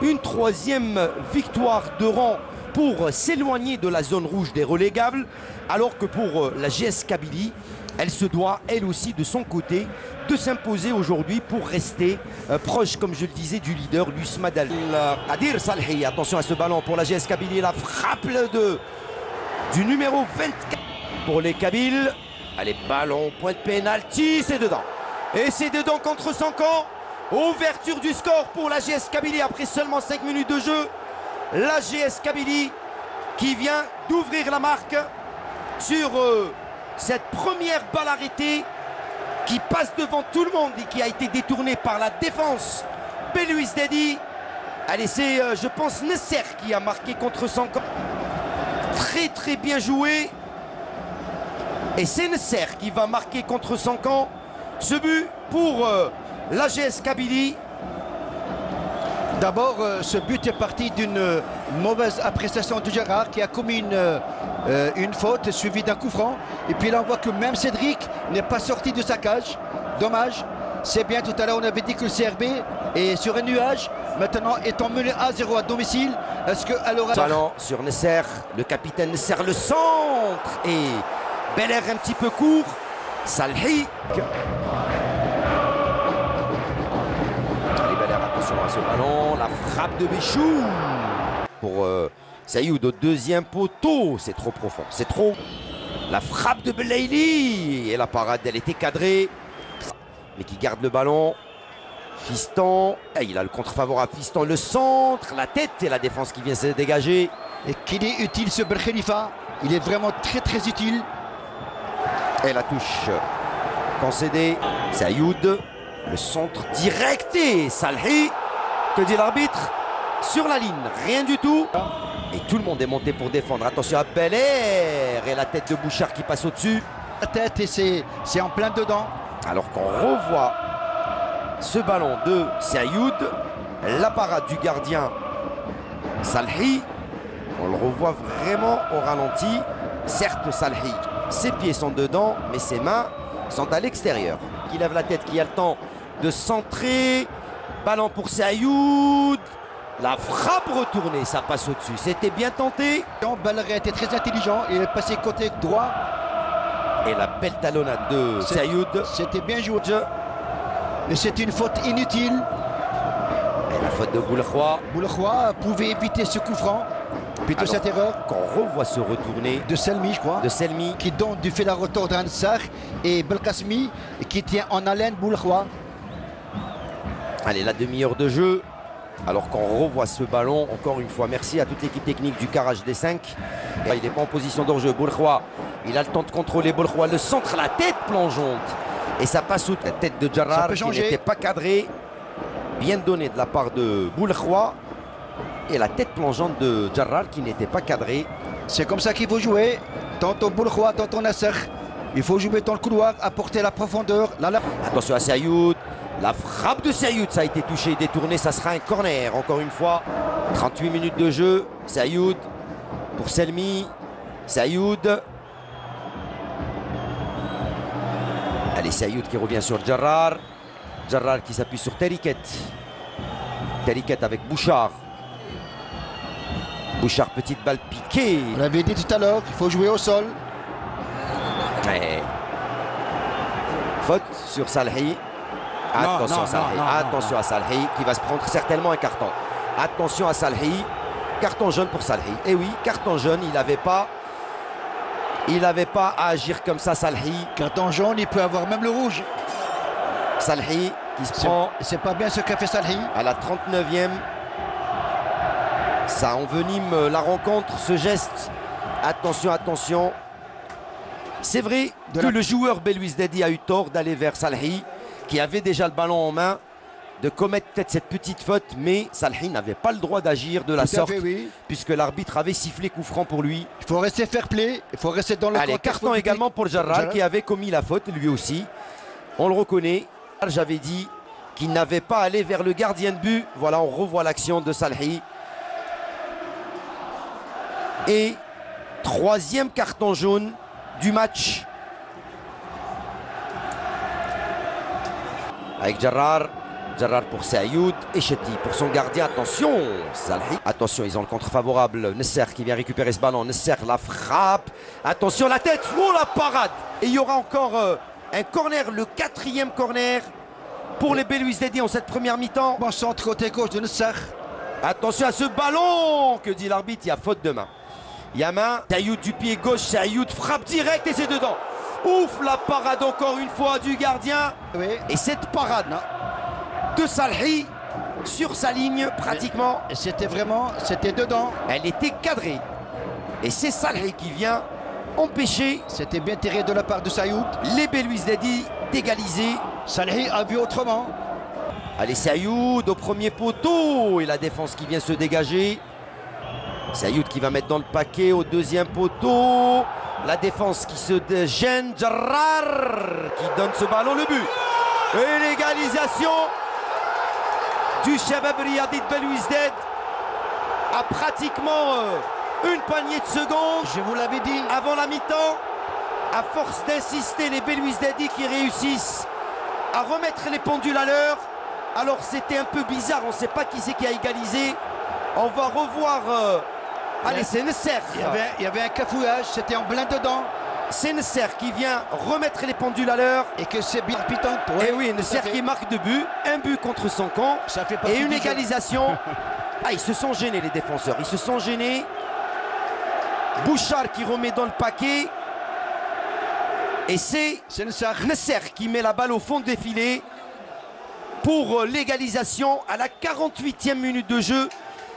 une troisième victoire de rang pour s'éloigner de la zone rouge des relégables, alors que pour la GS Kabylie, elle se doit elle aussi de son côté de s'imposer aujourd'hui pour rester proche, comme je le disais, du leader l'USMA Al Qadir Salhi. Attention à ce ballon pour la GS Kabylie, la frappe du numéro 24 pour les Kabyles. Allez, ballon, point de pénalty, c'est dedans. Et c'est dedans contre son camp. Ouverture du score pour la GS Kabylie après seulement 5 minutes de jeu. La GS Kabylie qui vient d'ouvrir la marque sur cette première balle arrêtée qui passe devant tout le monde et qui a été détournée par la défense Belouizdadi. Allez, c'est je pense Nasser qui a marqué contre son camp. Très très bien joué. Et c'est Nasser qui va marquer contre son camp ce but pour la GS Kabylie. D'abord, ce but est parti d'une mauvaise appréciation de Gérard qui a commis une faute suivie d'un coup franc. Et puis là, on voit que même Cédric n'est pas sorti de sa cage. Dommage. C'est bien, tout à l'heure, on avait dit que le CRB est sur un nuage. Maintenant, étant mené à 0 à domicile, est-ce qu'elle aura... Ballon sur Nasser, le capitaine Nasser, le centre. Et Belair un petit peu court. Salhi. Attention à ce ballon, la frappe de Béchou pour Sayoud au deuxième poteau. C'est trop profond, c'est trop. La frappe de Belaili et la parade, elle était cadrée. Mais qui garde le ballon. Fiston, et il a le contre favorable. Fiston, le centre, la tête et la défense qui vient se dégager. Et qu'il est utile ce Bel Khalifa, il est vraiment très très utile. Et la touche concédée. Sayoud. Le centre direct et Salhi, que dit l'arbitre? Sur la ligne, rien du tout. Et tout le monde est monté pour défendre. Attention à Belair et la tête de Bouchard qui passe au-dessus. La tête et c'est en plein dedans. Alors qu'on revoit ce ballon de Sayoud, la parade du gardien Salhi. On le revoit vraiment au ralenti. Certes, Salhi, ses pieds sont dedans, mais ses mains sont à l'extérieur. Qui lève la tête, qui a le temps de centrer. Ballon pour Sayoud. La frappe retournée, ça passe au-dessus. C'était bien tenté. Belair était très intelligent. Il est passé côté droit. Et la belle talonnade de Sayoud. C'était bien joué. Mais c'est une faute inutile. Et la faute de Boulkhwa. Boulkhwa pouvait éviter ce coup franc. Plutôt cette erreur. Qu'on revoit se retourner. De Selmi, je crois. De Selmi. Qui donne du fait la retour d'Ansar et Belkacemi qui tient en haleine Boulkhwa. Allez, la demi-heure de jeu. Alors qu'on revoit ce ballon, encore une fois, merci à toute l'équipe technique du Car HD5. Il n'est pas en position d'hors-jeu. Boulkhwa, il a le temps de contrôler Boulkhwa. Le centre, la tête plongeante. Et ça passe sous la tête de Jarrar qui n'était pas cadrée. Bien donné de la part de Boulkhwa. Et la tête plongeante de Jarrar qui n'était pas cadrée. C'est comme ça qu'il faut jouer. Tantôt Boulkhwa, tantôt Nasser. Il faut jouer dans le couloir, apporter la profondeur. Attention à Sayoud. La frappe de Sayoud, ça a été touché, détourné, ça sera un corner. Encore une fois, 38 minutes de jeu. Sayoud pour Selmi. Sayoud. Allez, Sayoud qui revient sur Jarrar. Jarrar qui s'appuie sur Teriket. Teriket avec Bouchard. Bouchard, petite balle piquée. On l'avait dit tout à l'heure, il faut jouer au sol. Ouais. Faute sur Salhi. Attention à Salhi. Attention à Salhi qui va se prendre certainement un carton. Attention à Salhi. Carton jaune pour Salhi. Et oui, carton jaune, il n'avait pas à agir comme ça, Salhi. Carton jaune, il peut avoir même le rouge. Salhi qui se prend. C'est pas bien ce qu'a fait Salhi. À la 39e. Ça envenime la rencontre, ce geste. Attention, attention. C'est vrai que le joueur Belouizdadi a eu tort d'aller vers Salhi, qui avait déjà le ballon en main, de commettre peut-être cette petite faute, mais Salhi n'avait pas le droit d'agir de la sorte, puisque l'arbitre avait sifflé coup franc pour lui. Il faut rester fair play, il faut rester dans le contexte. Carton également pour Jarrar, qui avait commis la faute, lui aussi. On le reconnaît. J'avais dit qu'il n'avait pas allé vers le gardien de but. Voilà, on revoit l'action de Salhi. Et troisième carton jaune du match. Avec Jarrar Jarrar pour Sayoud et Chetty pour son gardien. Attention, Salhi. Attention, ils ont le contre favorable. Nesser qui vient récupérer ce ballon. Nesser, la frappe. Attention, la tête. Oh, la parade. Et il y aura encore un corner, le 4e corner pour les Belouizdadi en cette première mi-temps. Bon centre côté gauche de Nesser. Attention à ce ballon. Que dit l'arbitre? Il y a faute de main. Il y a main. Sayoud du pied gauche. Sayoud frappe direct et c'est dedans. Ouf, la parade encore une fois du gardien. Oui. Et cette parade de Salhi sur sa ligne pratiquement. C'était dedans. Elle était cadrée. Et c'est Salhi qui vient empêcher. C'était bien tiré de la part de Sayoud. Les Belouizdadi d'égaliser. Salhi a vu autrement. Allez, Sayoud au premier poteau. Et la défense qui vient se dégager. Sayoud qui va mettre dans le paquet au deuxième poteau. La défense qui se gêne. Jarrar qui donne ce ballon, le but. Et l'égalisation du Shabab Riyadi de Belouizdad à pratiquement une poignée de secondes. Je vous l'avais dit. Avant la mi-temps, à force d'insister, les Belouizdadi qui réussissent à remettre les pendules à l'heure. Alors c'était un peu bizarre, on ne sait pas qui c'est qui a égalisé. On va revoir... allez, c'est Nesser. Il y avait un cafouillage, c'était en plein dedans. C'est Nesser qui vient remettre les pendules à l'heure. Et que c'est bien pitante. Et oui, Nesser qui marque 2 buts, un but contre son camp Ça fait et une du jeu. égalisation. Ah, ils se sont gênés les défenseurs, ils se sont gênés. Bouchard qui remet dans le paquet. Et c'est Nesser qui met la balle au fond des filets pour l'égalisation à la 48e minute de jeu.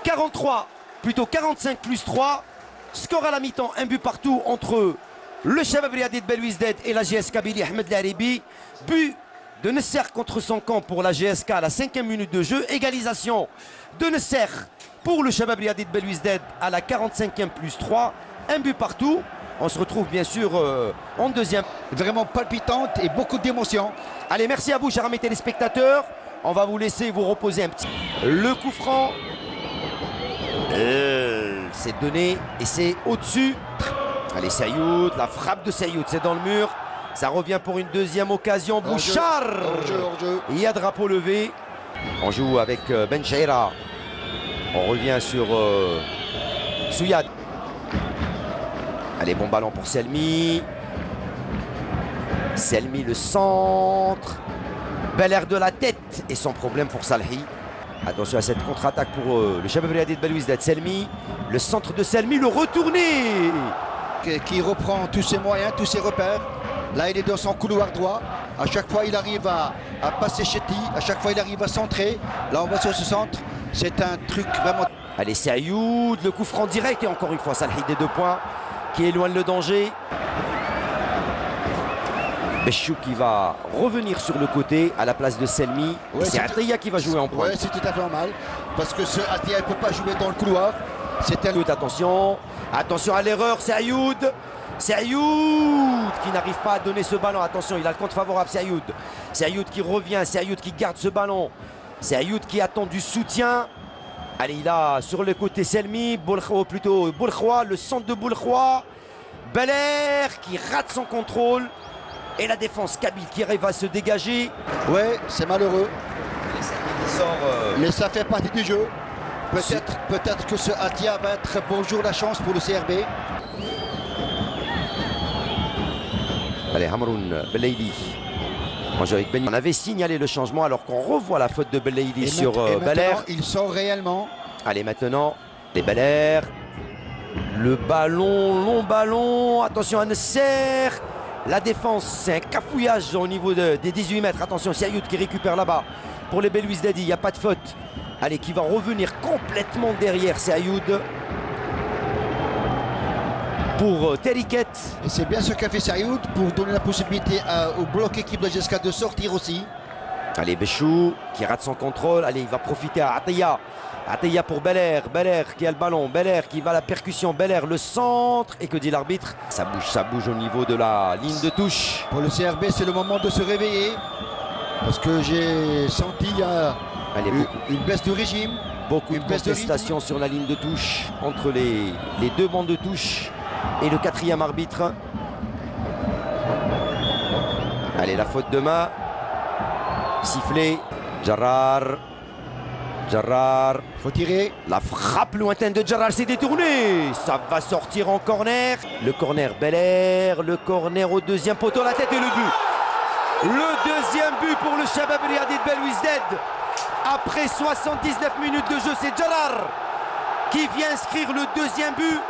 43, plutôt 45 plus 3. Score à la mi-temps, un but partout entre le Shabab Riyadi de Belouizdad et la GS Kabylie Ahmed Laribi. But de Nesser contre son camp pour la GSK à la 5e minute de jeu. Égalisation de Nesser pour le Shabab Riyadi de Belouizdad à la 45e plus 3. Un but partout. On se retrouve bien sûr en deuxième. Vraiment palpitante et beaucoup d'émotion. Allez, merci à vous, chers amis téléspectateurs. On va vous laisser vous reposer un petit. Le coup franc. C'est donné et c'est au-dessus. Allez, Sayoud, la frappe de Sayoud, c'est dans le mur. Ça revient pour une deuxième occasion. Bouchard. Hors-jeu. Il y a drapeau levé. On joue avec Ben Chaira. On revient sur Souyad. Allez, bon ballon pour Selmi. Selmi, le centre. Bel air de la tête et son problème pour Salhi. Attention à cette contre-attaque pour le Shabab Riyadi de Belouizdad. Selmi, le centre de Selmi, le retourné. Qui reprend tous ses moyens, tous ses repères. Là, il est dans son couloir droit. À chaque fois, il arrive à passer Chetty. À chaque fois, il arrive à centrer. Là, on va sur ce centre. C'est un truc vraiment... Allez, Sayoud, le coup franc direct. Et encore une fois, Salhi des 2 points qui éloigne le danger. Bechou qui va revenir sur le côté à la place de Selmi. Ouais, c'est Ataya qui va jouer en pointe. Ouais, c'est tout à fait normal. Parce que ce Ataya ne peut pas jouer dans le couloir. C'est un... Attention, attention à l'erreur, Sayoud. Sayoud qui n'arrive pas à donner ce ballon. Attention, il a le compte favorable, Sayoud. Sayoud qui revient, Sayoud qui garde ce ballon. Sayoud qui attend du soutien. Allez, il a sur le côté Selmi, plutôt Boulkhoua, le centre de Boulkhoua. Bel air qui rate son contrôle. Et la défense kabyle qui arrive à se dégager. Ouais, c'est malheureux. Qui sort, mais ça fait partie du jeu. Peut-être que ce Atia va être bonjour la chance pour le CRB. Allez, Hamroun Belaïli. On avait signalé le changement alors qu'on revoit la faute de Belaïli sur Bel Air. Il sort réellement. Allez, maintenant, les Bel Air. Le ballon, long ballon. Attention à Nesser. La défense, c'est un cafouillage au niveau des 18 mètres. Attention, Sayoud qui récupère là-bas. Pour les Belouizdadi, il n'y a pas de faute. Allez, qui va revenir complètement derrière Sayoud. Pour Teriket. Et c'est bien ce qu'a fait Sayoud pour donner la possibilité au bloc équipe de GSK de sortir aussi. Allez, Bechou qui rate son contrôle. Allez, il va profiter à Ataya. Ataya pour Bel Air qui a le ballon. Bel Air qui va à la percussion. Bel Air le centre. Et que dit l'arbitre? Ça bouge au niveau de la ligne de touche. Pour le CRB, c'est le moment de se réveiller. Parce que j'ai senti une baisse de régime. Beaucoup de contestations sur la ligne de touche entre les 2 bandes de touche et le 4e arbitre. Allez, la faute de main. Sifflé. Djarrar. Faut tirer. La frappe lointaine de Djarrar s'est détournée. Ça va sortir en corner. Le corner Bel Air. Le corner au deuxième poteau. La tête et le but. Le deuxième but pour le Shabab Riadi de Belouizdad. Après 79 minutes de jeu, c'est Djarrar qui vient inscrire le deuxième but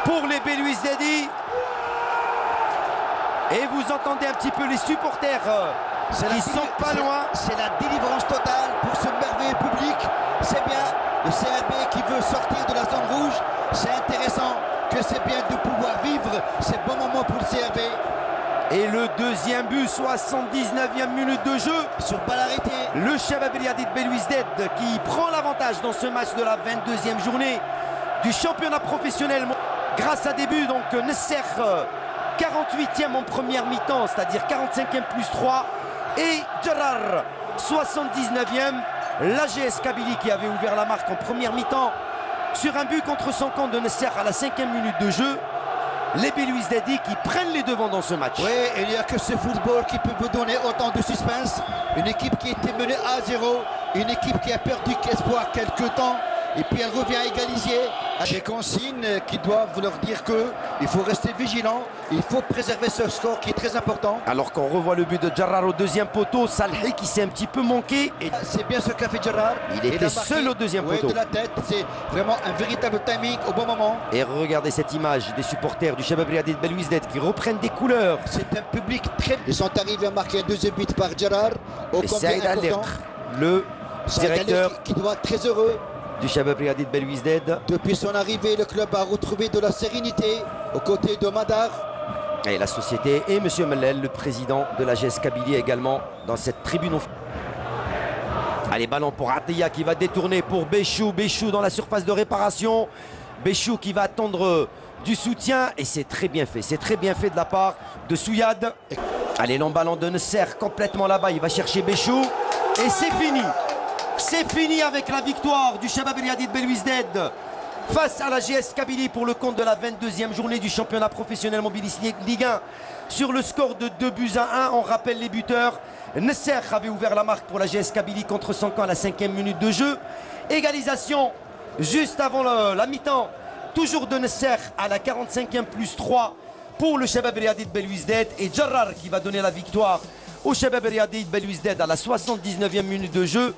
pour les Belouizdadis. Et vous entendez un petit peu les supporters qui sont pas loin. C'est la délivrance totale pour ce merveilleux public. C'est bien le CRB qui veut sortir de la zone rouge. C'est intéressant que c'est bien de pouvoir vivre ces bons moments pour le CRB. Et le deuxième but, 79e minute de jeu. Sur balle arrêtée. Le Shabab Riadi de Belouizdad qui prend l'avantage dans ce match de la 22e journée du championnat professionnel. Grâce à des buts, donc Nasser 48e en première mi-temps, c'est-à-dire 45e plus 3. Et Djarrar 79e. L'AGS Kabylie qui avait ouvert la marque en première mi-temps sur un but contre son camp de Nasser à la 5e minute de jeu. Les Belouizdadis qui prennent les devants dans ce match. Oui, il n'y a que ce football qui peut vous donner autant de suspense. Une équipe qui était menée à 0, une équipe qui a perdu espoir quelques temps, et puis elle revient à égaliser. Des consignes qui doivent leur dire qu'il faut rester vigilant, il faut préserver ce score qui est très important. Alors qu'on revoit le but de Djarrar au deuxième poteau, Salhi qui s'est un petit peu manqué. Et c'est bien ce qu'a fait Djarrar. Il était seul au deuxième poteau. De la tête, c'est vraiment un véritable timing au bon moment. Et regardez cette image des supporters du Shabab Riadi de Belouizdad qui reprennent des couleurs. C'est un public très... Ils sont arrivés à marquer un deuxième but par Djarrar. Et Saïd Alert, le directeur qui doit être très heureux du Shabab Riadi de Belouizdad. Depuis son arrivée, le club a retrouvé de la sérénité aux côtés de Madar. Et la société et M. Mellel, le président de la l'AGS Kabylie également dans cette tribune. Allez, ballon pour Atiya qui va détourner pour Béchou. Béchou dans la surface de réparation. Béchou qui va attendre du soutien. Et c'est très bien fait. C'est très bien fait de la part de Souyad. Allez, l'emballon de Nasser complètement là-bas. Il va chercher Béchou. Et c'est fini. C'est fini avec la victoire du Shabab Riadi de Belouizdad face à la l'AGS Kabylie pour le compte de la 22e journée du championnat professionnel mobilisé Ligue 1 sur le score de 2-1. On rappelle les buteurs. Nasser avait ouvert la marque pour la l'AGS Kabylie contre son camp à la 5e minute de jeu. Égalisation juste avant la mi-temps, toujours de Nasser à la 45e plus 3 pour le Shabab Riadi de Belouizdad. Et Djarrar qui va donner la victoire au Shabab Riadi de Belouizdad à la 79e minute de jeu.